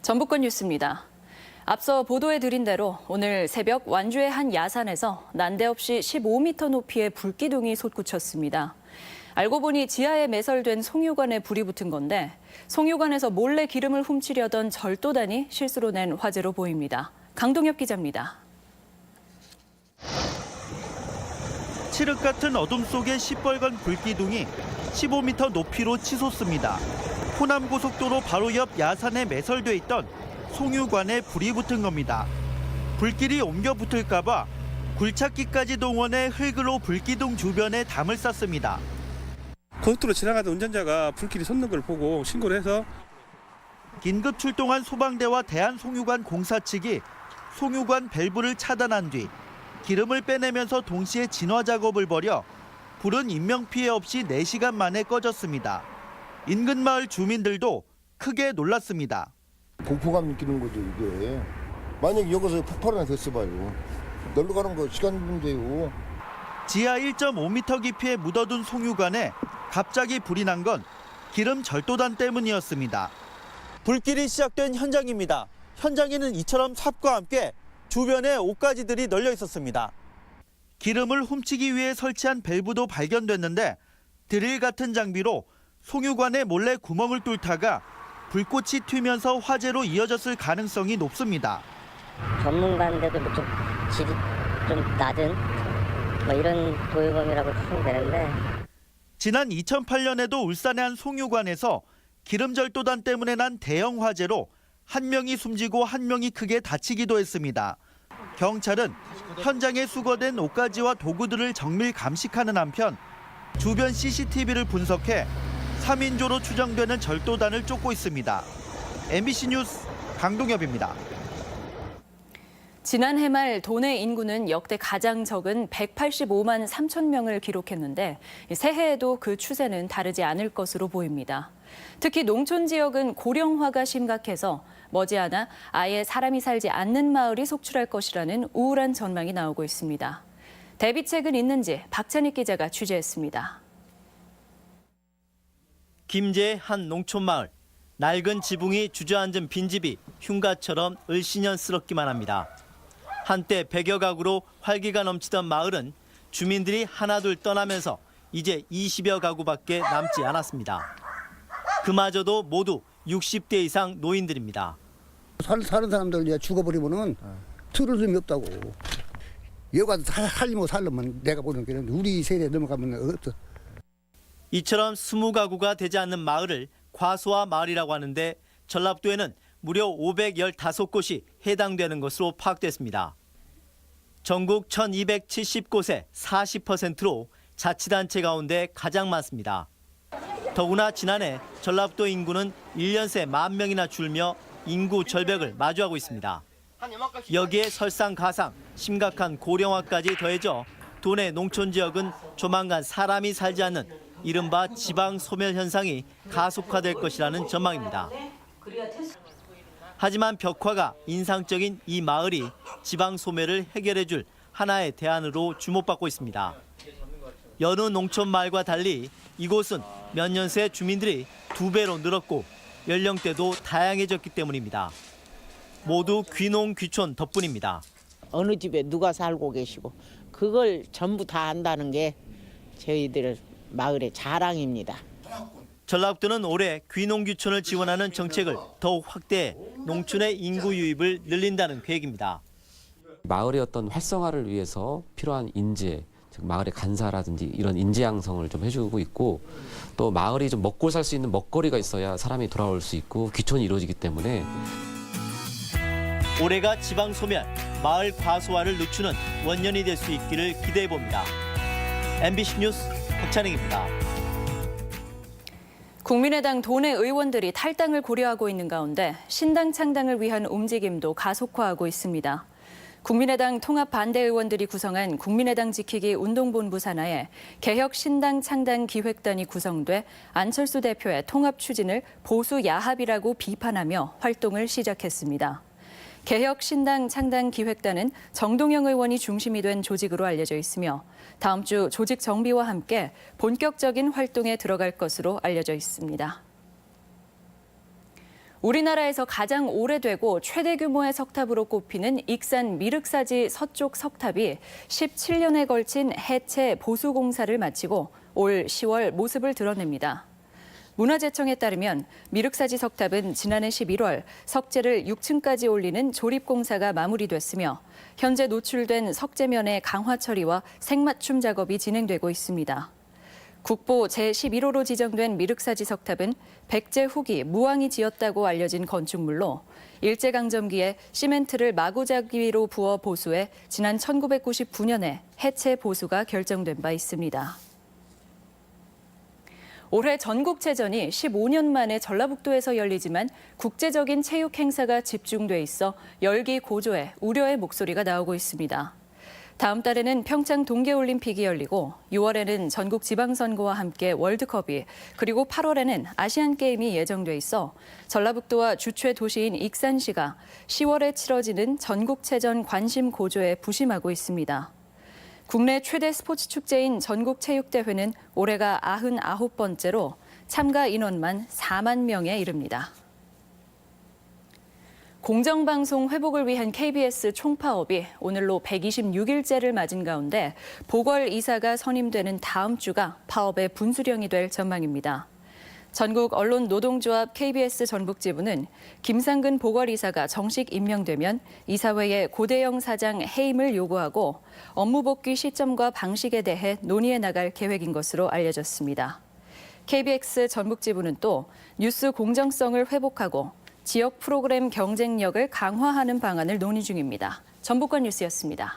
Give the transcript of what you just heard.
전북권 뉴스입니다. 앞서 보도해드린 대로 오늘 새벽 완주의 한 야산에서 난데없이 15m 높이의 불기둥이 솟구쳤습니다. 알고 보니 지하에 매설된 송유관에 불이 붙은 건데 송유관에서 몰래 기름을 훔치려던 절도단이 실수로 낸 화재로 보입니다. 강동엽 기자입니다. 칠흑 같은 어둠 속의 시뻘건 불기둥이 15m 높이로 치솟습니다. 호남고속도로 바로 옆 야산에 매설돼 있던 송유관에 불이 붙은 겁니다. 불길이 옮겨 붙을까 봐 굴착기까지 동원해 흙으로 불기둥 주변에 담을 쌌습니다. 고속도로 지나가던 운전자가 불길이 솟는 걸 보고 신고를 해서 긴급 출동한 소방대와 대한송유관 공사 측이 송유관 밸브를 차단한 뒤 기름을 빼내면서 동시에 진화 작업을 벌여 불은 인명피해 없이 4시간 만에 꺼졌습니다. 인근 마을 주민들도 크게 놀랐습니다. 공포감 느끼는 거죠, 이게. 만약에 여기서 폭발 하나 됐어봐요. 놀러 가는 거 시간 문제예요. 지하 1.5m 깊이에 묻어둔 송유관에 갑자기 불이 난 건 기름 절도단 때문이었습니다. 불길이 시작된 현장입니다. 현장에는 이처럼 삽과 함께 주변에 옷가지들이 널려 있었습니다. 기름을 훔치기 위해 설치한 밸브도 발견됐는데 드릴 같은 장비로 송유관에 몰래 구멍을 뚫다가 불꽃이 튀면서 화재로 이어졌을 가능성이 높습니다. 전문가인데도 좀 질이 좀 낮은 이런 도유범이라고 하면 되는데. 지난 2008년에도 울산의 한 송유관에서 기름절도단 때문에 난 대형 화재로 1명이 숨지고 1명이 크게 다치기도 했습니다. 경찰은 현장에 수거된 옷가지와 도구들을 정밀 감식하는 한편 주변 CCTV를 분석해 3인조로 추정되는 절도단을 쫓고 있습니다. MBC 뉴스 강동엽입니다. 지난해 말 도내 인구는 역대 가장 적은 185만 3천 명을 기록했는데 새해에도 그 추세는 다르지 않을 것으로 보입니다. 특히 농촌 지역은 고령화가 심각해서 머지않아 아예 사람이 살지 않는 마을이 속출할 것이라는 우울한 전망이 나오고 있습니다. 대비책은 있는지 박찬익 기자가 취재했습니다. 김제의 한 농촌마을. 낡은 지붕이 주저앉은 빈집이 흉가처럼 을씨년스럽기만 합니다. 한때 100여 가구로 활기가 넘치던 마을은 주민들이 하나둘 떠나면서 이제 20여 가구밖에 남지 않았습니다. 그마저도 모두 60대 이상 노인들입니다. 사는 사람들 이제 죽어버리면은 들을 힘이 없다고. 여가 살리면 살려면 내가 보는 게는 우리 세대 넘어가면 없어. 이처럼 20가구가 되지 않는 마을을 과소화 마을이라고 하는데 전라북도에는 무려 515곳이 해당되는 것으로 파악됐습니다. 전국 1270곳의 40%로 자치단체 가운데 가장 많습니다. 더구나 지난해 전라북도 인구는 1년 새 10,000명이나 줄며 인구 절벽을 마주하고 있습니다. 여기에 설상가상, 심각한 고령화까지 더해져 도내 농촌 지역은 조만간 사람이 살지 않는 이른바 지방 소멸 현상이 가속화될 것이라는 전망입니다. 하지만 벽화가 인상적인 이 마을이 지방 소멸을 해결해줄 하나의 대안으로 주목받고 있습니다. 여느 농촌 마을과 달리 이곳은 몇 년 새 주민들이 2배로 늘었고 연령대도 다양해졌기 때문입니다. 모두 귀농 귀촌 덕분입니다. 어느 집에 누가 살고 계시고 그걸 전부 다 안다는 게 저희들 마을의 자랑입니다. 전라북도는 올해 귀농 귀촌을 지원하는 정책을 더욱 확대해 농촌의 인구 유입을 늘린다는 계획입니다. 마을의 어떤 활성화를 위해서 필요한 인재, 즉 마을의 간사라든지 이런 인재 양성을 좀 해주고 있고 또 마을이 좀 먹고 살 수 있는 먹거리가 있어야 사람이 돌아올 수 있고 귀촌이 이루어지기 때문에 올해가 지방 소멸, 마을 과소화를 늦추는 원년이 될 수 있기를 기대해 봅니다. MBC 뉴스 박찬익입니다. 국민의당 도내 의원들이 탈당을 고려하고 있는 가운데 신당 창당을 위한 움직임도 가속화하고 있습니다. 국민의당 통합 반대 의원들이 구성한 국민의당 지키기 운동본부 산하에 개혁 신당 창당 기획단이 구성돼 안철수 대표의 통합 추진을 보수 야합이라고 비판하며 활동을 시작했습니다. 개혁 신당 창당 기획단은 정동영 의원이 중심이 된 조직으로 알려져 있으며 다음 주 조직 정비와 함께 본격적인 활동에 들어갈 것으로 알려져 있습니다. 우리나라에서 가장 오래되고 최대 규모의 석탑으로 꼽히는 익산 미륵사지 서쪽 석탑이 17년에 걸친 해체 보수 공사를 마치고 올 10월 모습을 드러냅니다. 문화재청에 따르면 미륵사지 석탑은 지난해 11월 석재를 6층까지 올리는 조립 공사가 마무리됐으며 현재 노출된 석재면의 강화 처리와 생맞춤 작업이 진행되고 있습니다. 국보 제11호로 지정된 미륵사지 석탑은 백제 후기 무왕이 지었다고 알려진 건축물로 일제강점기에 시멘트를 마구잡이로 부어 보수해 지난 1999년에 해체 보수가 결정된 바 있습니다. 올해 전국체전이 15년 만에 전라북도에서 열리지만 국제적인 체육 행사가 집중돼 있어 열기 고조해 우려의 목소리가 나오고 있습니다. 다음 달에는 평창 동계올림픽이 열리고 6월에는 전국 지방선거와 함께 월드컵이 그리고 8월에는 아시안게임이 예정돼 있어 전라북도와 주최 도시인 익산시가 10월에 치러지는 전국체전 관심 고조에 부심하고 있습니다. 국내 최대 스포츠 축제인 전국체육대회는 올해가 99번째로 참가 인원만 4만 명에 이릅니다. 공정방송 회복을 위한 KBS 총파업이 오늘로 126일째를 맞은 가운데 보궐이사가 선임되는 다음 주가 파업의 분수령이 될 전망입니다. 전국 언론노동조합 KBS 전북지부는 김상근 보궐이사가 정식 임명되면 이사회에 고대영 사장 해임을 요구하고 업무 복귀 시점과 방식에 대해 논의해 나갈 계획인 것으로 알려졌습니다. KBS 전북지부는 또 뉴스 공정성을 회복하고 지역 프로그램 경쟁력을 강화하는 방안을 논의 중입니다. 전북권 뉴스였습니다.